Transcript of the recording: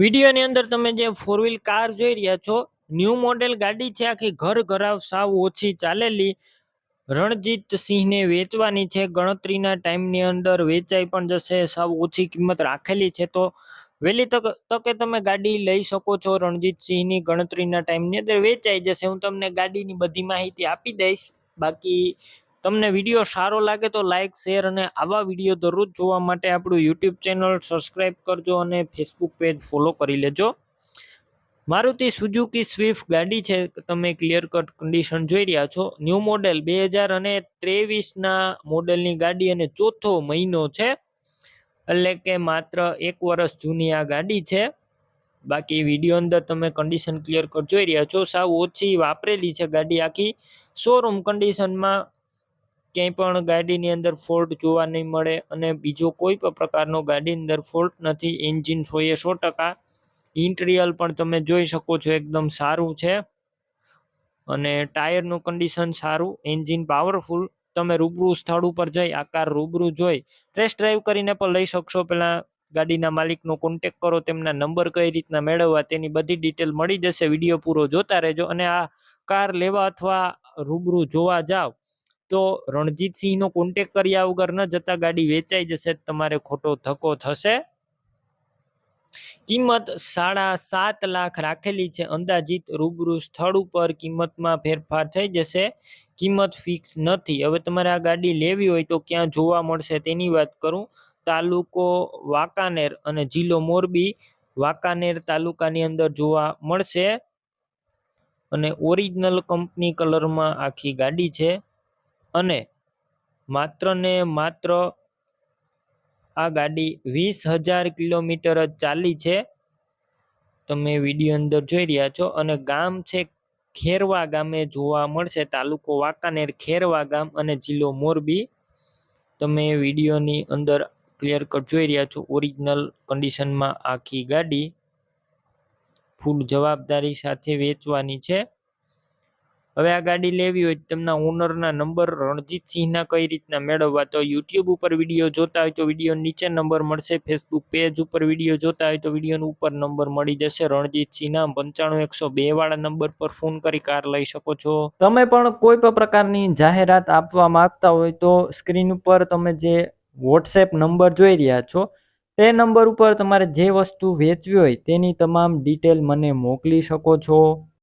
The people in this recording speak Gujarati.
વિડીયોની અંદર તમે જે ફોર વ્હીલ કાર જોઈ રહ્યા છો, ન્યૂ મોડેલ ગાડી છે. આખી ઘર ઘરાવ સાવ ઓછી ચાલેલી રણજીત સિંહને વેચવાની છે. ગણતરીના ટાઈમની અંદર વેચાઈ પણ જશે. સાવ ઓછી કિંમત રાખેલી છે, તો વહેલી તકે તમે ગાડી લઈ શકો છો. રણજીત સિંહની ગણતરીના ટાઈમની અંદર વેચાઈ જશે. હું તમને ગાડીની બધી માહિતી આપી દઈશ. બાકી તમને વિડીયો સારો લાગે તો લાઇક, શેર અને આવા વિડીયો દરરોજ જોવા માટે આપણું યુટ્યુબ ચેનલ સબસ્ક્રાઈબ કરજો અને ફેસબુક પેજ ફોલો કરી લેજો. મારુતિ સુઝુકી સ્વિફ્ટ ગાડી છે, તમે ક્લિયર કટ કન્ડિશન જોઈ રહ્યા છો. ન્યૂ મોડેલ 2023ના મોડેલની ગાડી અને ચોથો મહિનો છે, એટલે કે માત્ર 1 વર્ષ જૂની આ ગાડી છે. બાકી વિડીયો અંદર તમે કન્ડિશન ક્લિયર કટ જોઈ રહ્યા છો. સાવ ઓછી વાપરેલી છે ગાડી, આખી શોરૂમ કન્ડિશનમાં. ક્યાંય પણ ગાડીની અંદર ફોલ્ટ જોવા નહીં મળે અને બીજો કોઈ પણ પ્રકારનો ગાડીની અંદર ફોલ્ટ નથી. એન્જિન 100% ઇન્ટિરિયર પણ તમે જોઈ શકો છો, એકદમ સારું છે અને ટાયરનું કન્ડિશન સારું, એન્જિન પાવરફુલ. તમે રૂબરૂ સ્થળ ઉપર જઈ આ કાર રૂબરૂ જોઈ ટેસ્ટ ડ્રાઈવ કરીને પણ લઈ શકશો. પહેલા ગાડીના માલિકનો કોન્ટેક કરો, તેમના નંબર કઈ રીતના મેળવવા તેની બધી ડિટેલ મળી જશે. વિડીયો પૂરો જોતા રહેજો. અને આ કાર લેવા અથવા રૂબરૂ જોવા જાવ તો રણજીતસિંહનો કોન્ટેક કર્યા વગર ન જતા ગાડી વેચાઈ જશે, તમારે ખોટો ધક્કો થશે. કિંમત 7.5 લાખ રાખેલી છે અંદાજિત. રૂબરૂ સ્થળ ઉપર કિંમતમાં ફેરફાર થઈ જશે, કિંમત ફિક્સ નથી. હવે તમારે આ ગાડી લેવી હોય તો ક્યાં જોવા મળશે તેની વાત કરું. તાલુકો વાંકાનેર અને જિલ્લો મોરબી. વાંકાનેર તાલુકાની અંદર જોવા મળશે અને ઓરિજિનલ કંપની કલરમાં આખી ગાડી છે અને માત્ર ને માત્ર આ ગાડી 20,000 કિલોમીટર જ ચાલી છે, તમે વિડીયો અંદર જોઈ રહ્યા છો. અને ગામ છે ખેરવા ગામે જોવા મળશે. તાલુકો વાંકાનેર, ખેરવા ગામ અને જિલ્લો મોરબી. તમે વિડીયોની અંદર ક્લિયર કટ જોઈ રહ્યા છો. ઓરિજિનલ કન્ડિશનમાં આખી ગાડી ફૂલ જવાબદારી સાથે વેચવાની છે. હવે આ ગાડી લેવી હોય તેમના ઓનરના નંબર રણજીતસિંહના કઈ રીતના મેળવવા, તો યુટ્યુબ ઉપર વિડીયો જોતા હોય તો વિડીયો નીચે નંબર મળશે. ફેસબુક પેજ ઉપર વિડીયો જોતા હોય તો વિડીયો ઉપર નંબર મળી જશે. રણજીતસિંહના 95102 વાળા નંબર પર ફોન કરી કાર લઈ શકો છો. તમે પણ કોઈ પણ પ્રકારની જાહેરાત આપવા માંગતા હોય તો સ્ક્રીન ઉપર તમે જે વોટ્સએપ નંબર જોઈ રહ્યા છો તે નંબર ઉપર તમારે જે વસ્તુ વેચવી હોય તેની તમામ ડિટેલ મને મોકલી શકો છો.